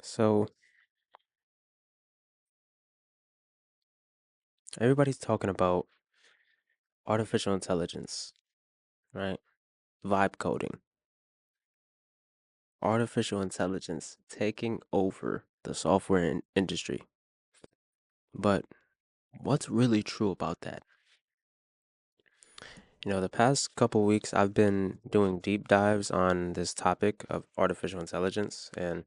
So everybody's talking about artificial intelligence, right? Vibe coding, artificial intelligence taking over the software industry. But what's really true about that? The past couple weeks I've been doing deep dives on this topic of artificial intelligence, and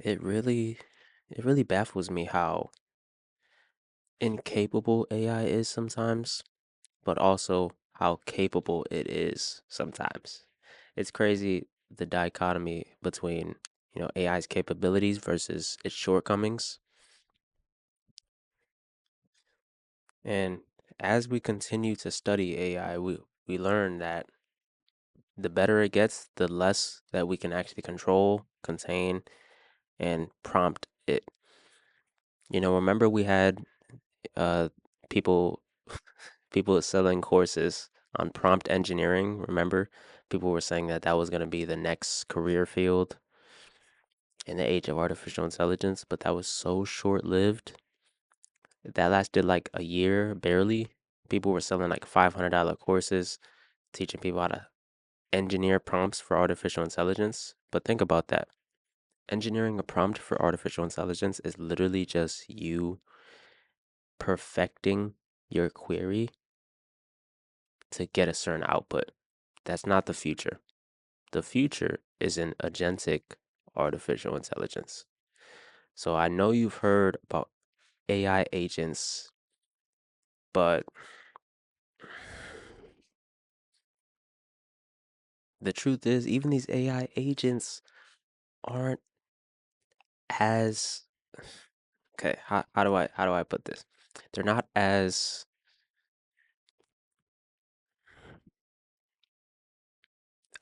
it really it really baffles me how incapable AI is sometimes, but also how capable it is sometimes. It's crazy the dichotomy between, AI's capabilities versus its shortcomings. And as we continue to study AI, we learn that the better it gets, the less that we can actually control, contain, and prompt it. Remember we had uh people people selling courses on prompt engineering. Remember, people were saying that that was going to be the next career field in the age of artificial intelligence, but that was so short lived. That lasted like a year, barely. People were selling like $500 courses teaching people how to engineer prompts for artificial intelligence. But think about that. Engineering a prompt for artificial intelligence is literally just you perfecting your query to get a certain output. That's not the future. The future is in agentic artificial intelligence. So I know you've heard about AI agents, but the truth is, even these AI agents aren't as okay. How do I put this? They're not as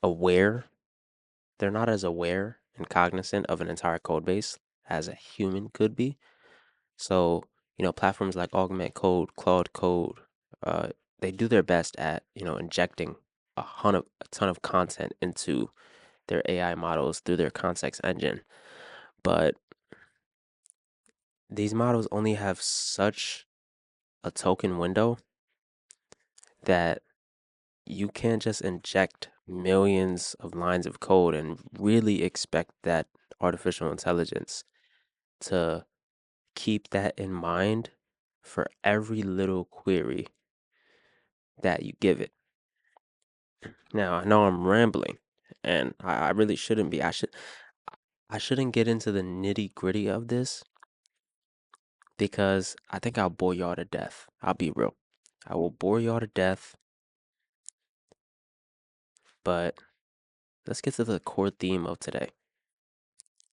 aware. They're not as aware and cognizant of an entire code base as a human could be. So, platforms like Augment Code, Claude Code, uh, they do their best at, injecting a ton of content into their AI models through their context engine. But these models only have such a token window that you can't just inject millions of lines of code and really expect that artificial intelligence to keep that in mind for every little query that you give it. Now, I know I'm rambling, and I really shouldn't be. I shouldn't get into the nitty-gritty of this because I think I'll bore y'all to death. I'll be real. I will bore y'all to death, but let's get to the core theme of today.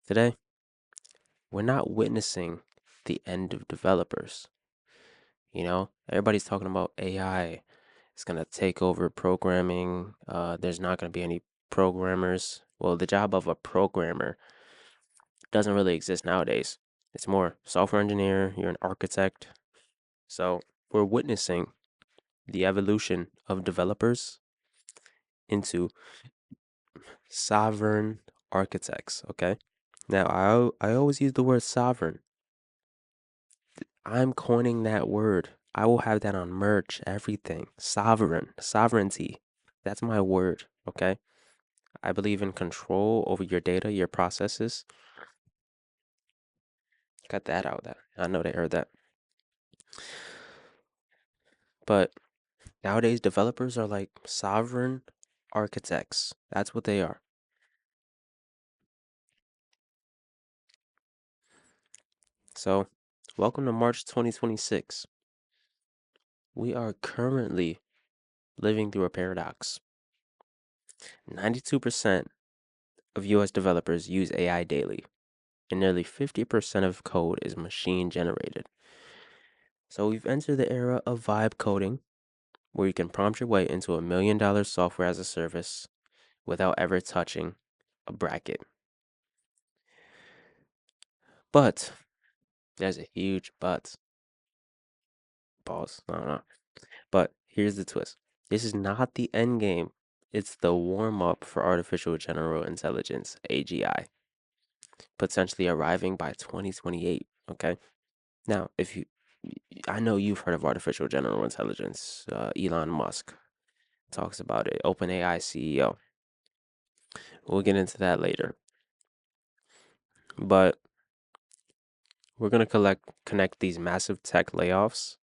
Today, we're not witnessing the end of developers. Everybody's talking about AI. It's going to take over programming. There's not going to be any programmers. Well, the job of a programmer doesn't really exist nowadays. It's more software engineer, you're an architect. So we're witnessing the evolution of developers into sovereign architects, okay? Now, I always use the word sovereign. I'm coining that word. I will have that on merch, everything. Sovereign, sovereignty. That's my word, okay? I believe in control over your data, your processes. Cut that out there. I know they heard that. But nowadays, developers are like sovereign architects. That's what they are. So, welcome to March 2026. We are currently living through a paradox. 92% of US developers use AI daily, and nearly 50% of code is machine generated. So, we've entered the era of vibe coding, where you can prompt your way into $1 million software as a service without ever touching a bracket. But there's a huge but. Pause. I don't know. But here's the twist. This is not the end game. It's the warm up for artificial general intelligence, AGI. potentially arriving by 2028. Okay. Now, if you, I know you've heard of artificial general intelligence. Elon Musk talks about it. OpenAI CEO. We'll get into that later. But we're gonna connect these massive tech layoffs,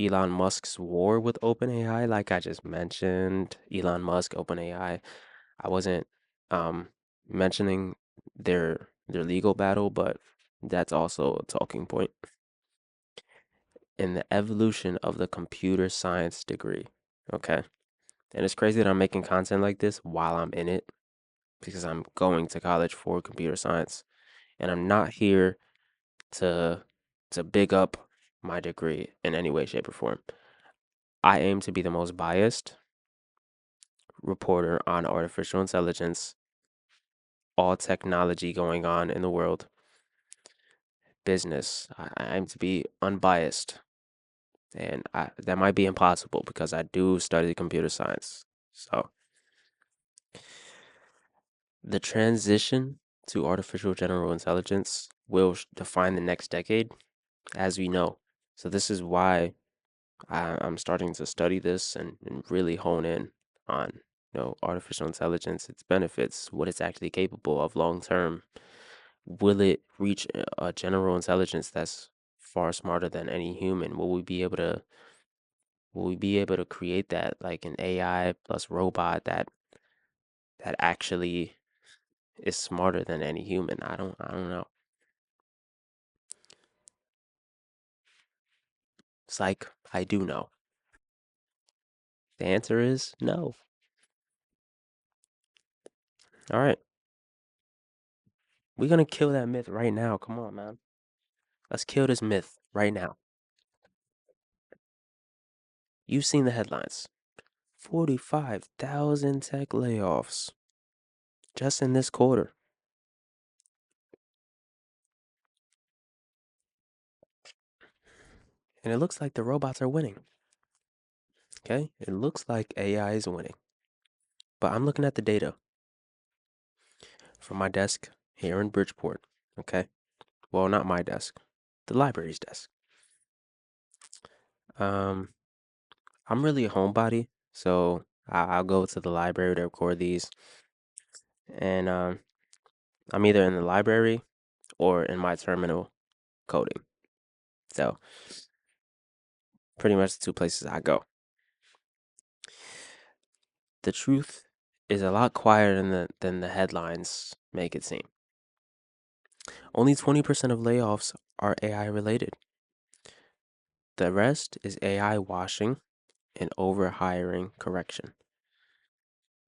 Elon Musk's war with OpenAI, like I just mentioned, Elon Musk, OpenAI. I wasn't um mentioning their legal battle, but that's also a talking point in the evolution of the computer science degree. Okay. And it's crazy that I'm making content like this while I'm in it because I'm going to college for computer science and I'm not here to big up my degree in any way, shape, or form. I aim to be the most biased reporter on artificial intelligence, all technology going on in the world, business. I aim to be unbiased, and that might be impossible because I do study computer science. So the transition to artificial general intelligence will define the next decade, as we know. So this is why I'm starting to study this and really hone in on artificial intelligence, its benefits, what it's actually capable of long term. Will it reach a general intelligence that's far smarter than any human? Will we be able to create that like an AI plus robot that actually is smarter than any human? I don't know. Psych, I do know. The answer is no. All right. We're gonna kill that myth right now. Come on, man. Let's kill this myth right now. You've seen the headlines. 45,000 tech layoffs just in this quarter. And it looks like the robots are winning. Okay? It looks like AI is winning. But I'm looking at the data from my desk here in Bridgeport. Okay? Well, not my desk, the library's desk. Um, I'm really a homebody, so I'll go to the library to record these. And I'm either in the library or in my terminal coding. So pretty much the two places I go. The truth is a lot quieter than the headlines make it seem. Only 20% of layoffs are AI related. The rest is AI washing and overhiring correction.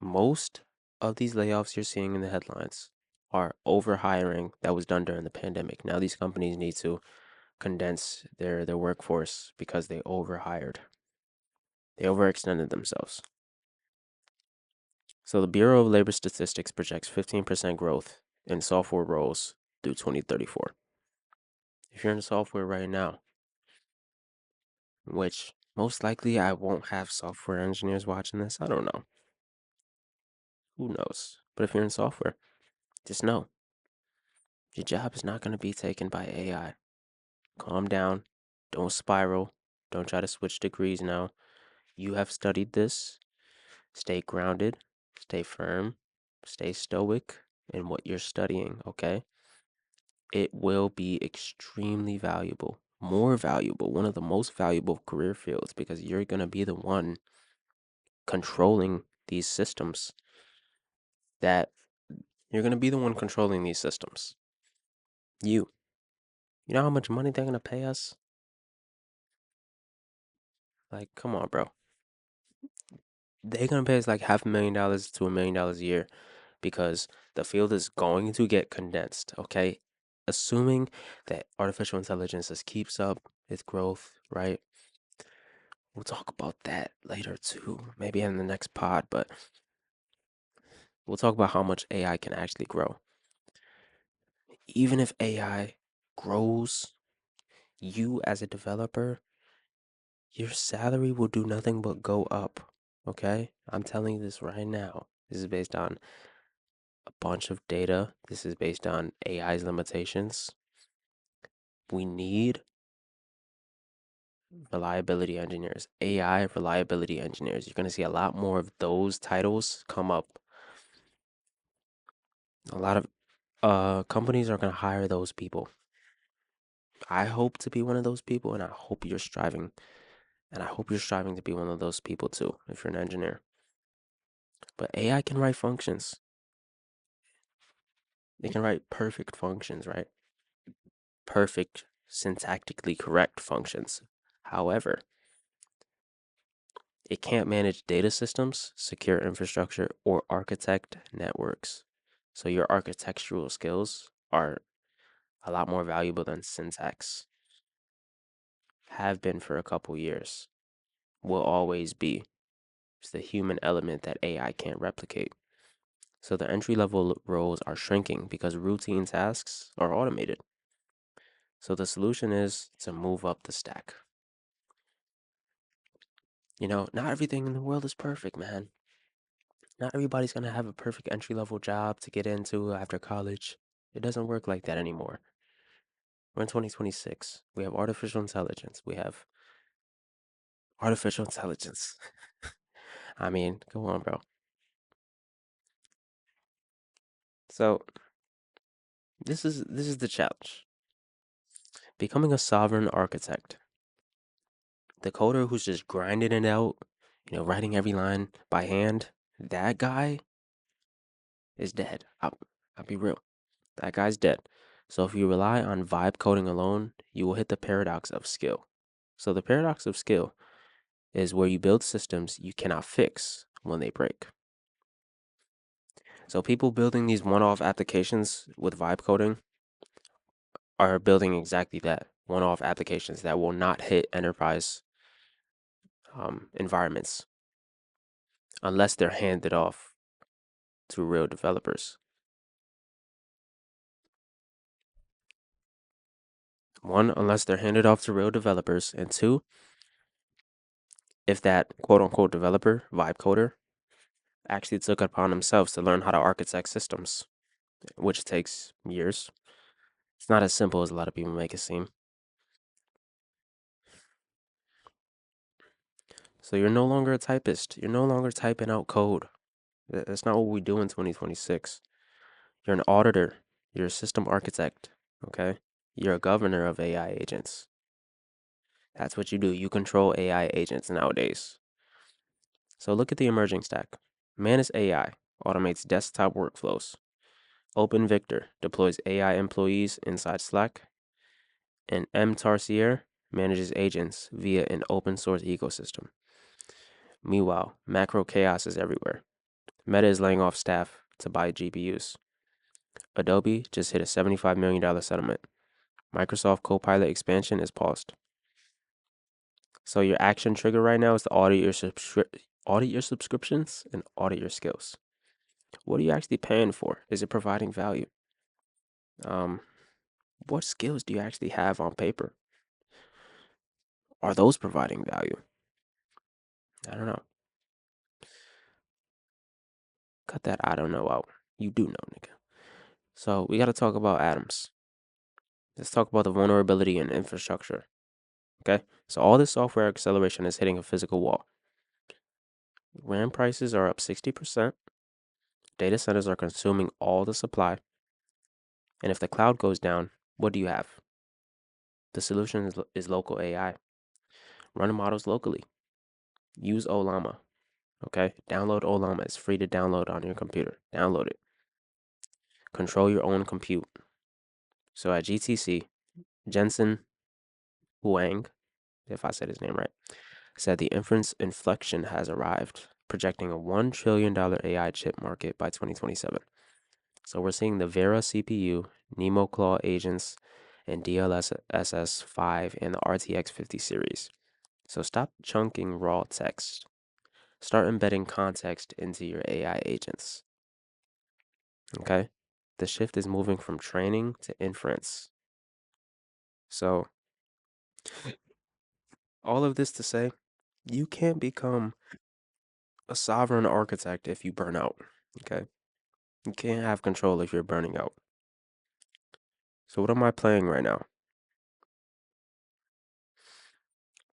Most of these layoffs you're seeing in the headlines are overhiring that was done during the pandemic. Now these companies need to condense their workforce because they overhired. They overextended themselves. So the Bureau of Labor Statistics projects 15% growth in software roles through 2034. If you're in software right now, which most likely I won't have software engineers watching this, I don't know. Who knows? But if you're in software, just know your job is not going to be taken by AI. Calm down. Don't spiral. Don't try to switch degrees now. You have studied this. Stay grounded. Stay firm. Stay stoic in what you're studying, okay? It will be extremely valuable, more valuable, one of the most valuable career fields because you're going to be the one controlling these systems that you're going to be the one controlling these systems. You know how much money they're going to pay us? Like, come on, bro. They're going to pay us like $500,000 to $1 million a year because the field is going to get condensed, okay? Assuming that artificial intelligence just keeps up its growth, right? We'll talk about that later too, maybe in the next pod, but we'll talk about how much AI can actually grow. Even if AI grows, you as a developer, your salary will do nothing but go up. Okay? I'm telling you this right now. This is based on a bunch of data. This is based on AI's limitations. We need reliability engineers, AI reliability engineers. You're going to see a lot more of those titles come up. A lot of companies are going to hire those people. I hope to be one of those people, and I hope you're striving to be one of those people too, if you're an engineer. But AI can write functions. It can write perfect functions, right? Perfect, syntactically correct functions. However, it can't manage data systems, secure infrastructure, or architect networks. So your architectural skills are a lot more valuable than syntax. Have been for a couple years. Will always be. It's the human element that AI can't replicate. So the entry level roles are shrinking because routine tasks are automated. So the solution is to move up the stack. Not everything in the world is perfect, man. Not everybody's going to have a perfect entry level job to get into after college. It doesn't work like that anymore. We're in 2026. We have artificial intelligence. We have artificial intelligence. I mean, come on, bro. So, this is the challenge. Becoming a sovereign architect. The coder who's just grinding it out, writing every line by hand, that guy is dead. I'll be real. That guy's dead. So if you rely on vibe coding alone, you will hit the paradox of skill. So the paradox of skill is where you build systems you cannot fix when they break. So people building these one-off applications with vibe coding are building exactly that, one-off applications that will not hit enterprise environments unless they're handed off to real developers. One, unless they're handed off to real developers, and two, if that quote unquote developer, vibe coder, actually took it upon themselves to learn how to architect systems, which takes years. It's not as simple as a lot of people make it seem. So you're no longer a typist. You're no longer typing out code. That's not what we do in 2026. You're an auditor. You're a system architect. Okay? You're a governor of AI agents. That's what you do. You control AI agents nowadays. So look at the emerging stack. Manus AI automates desktop workflows. OpenVictor deploys AI employees inside Slack. And mTarsier manages agents via an open source ecosystem. Meanwhile, macro chaos is everywhere. Meta is laying off staff to buy GPUs. Adobe just hit a $75 million settlement. Microsoft Copilot expansion is paused. So your action trigger right now is to audit your subscriptions and audit your skills. What are you actually paying for? Is it providing value? Um, what skills do you actually have on paper? Are those providing value? I don't know. Cut that I don't know out. You do know, nigga. So we got to talk about atoms. Let's talk about the vulnerability in infrastructure. Okay. So all this software acceleration is hitting a physical wall. RAM prices are up 60%. Data centers are consuming all the supply. And if the cloud goes down, what do you have? The solution is local AI. Run models locally. Use Olama. Okay. Download Olama. It's free to download on your computer. Download it. Control your own compute. So at GTC, Jensen Huang, if I said his name right, said the inference inflection has arrived, projecting a $1 trillion AI chip market by 2027. So we're seeing the Vera CPU, NemoClaw agents, and DLSS 5 and the RTX 50 series. So stop chunking raw text. Start embedding context into your AI agents. Okay? The shift is moving from training to inference. So, all of this to say, you can't become a sovereign architect if you burn out. Okay? You can't have control if you're burning out. So what am I playing right now?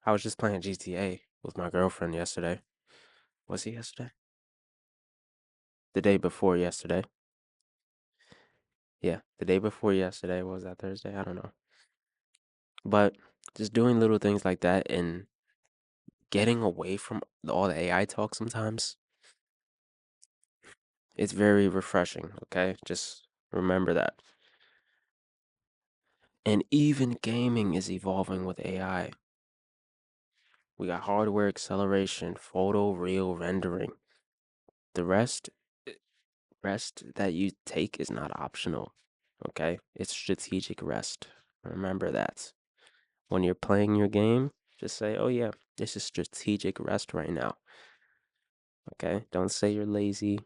I was just playing GTA with my girlfriend yesterday. Was it yesterday? The day before yesterday. Yeah, the day before yesterday. What was that, Thursday? I don't know. But just doing little things like that and getting away from all the AI talk sometimes, it's very refreshing, okay? Just remember that. And even gaming is evolving with AI. We got hardware acceleration, photo real rendering. The rest that you take is not optional, okay? It's strategic rest. Remember that. When you're playing your game, just say, "Oh yeah, this is strategic rest right now." Okay? Don't say you're lazy.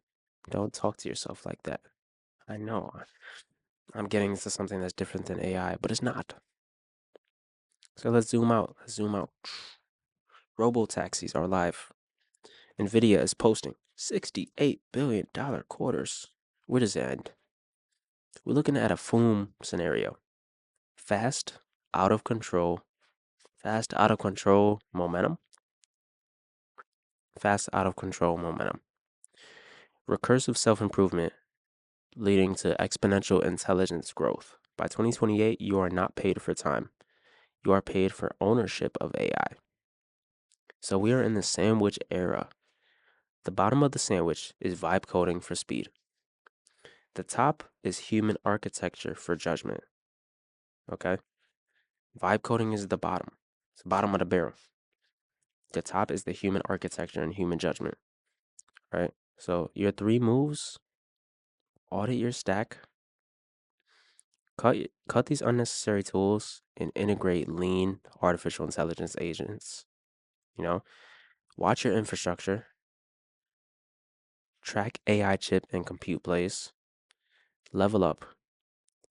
Don't talk to yourself like that. I know I'm getting into something that's different than AI, but it's not. So let's zoom out. Let's zoom out. Robo taxis are live. Nvidia is posting $68 billion quarters. Where does it end? We're looking at a FOOM scenario. Fast, out of control, fast, out of control momentum, fast, out of control momentum. Recursive self improvement leading to exponential intelligence growth. By 2028, you are not paid for time, you are paid for ownership of AI. So we are in the sandwich era. The bottom of the sandwich is vibe coding for speed. The top is human architecture for judgment. Okay? Vibe coding is the bottom. It's the bottom of the barrel. The top is the human architecture and human judgment. Right? So your three moves: audit your stack, cut these unnecessary tools, and integrate lean artificial intelligence agents. You know, watch your infrastructure, track AI chip and compute plays, level up.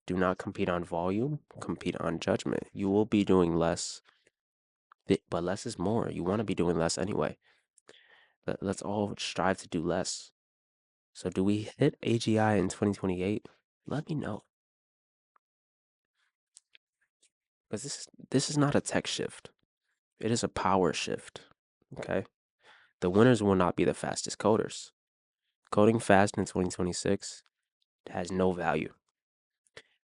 Do not compete on volume, compete on judgment. You will be doing less, but less is more. You want to be doing less anyway. Let's all strive to do less. So, do we hit AGI in 2028? Let me know. Because this is not a tech shift. It is a power shift. Okay? The winners will not be the fastest coders. Coding fast in 2026 has no value.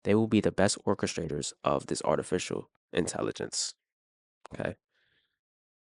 They will be the best orchestrators of this artificial intelligence. Okay?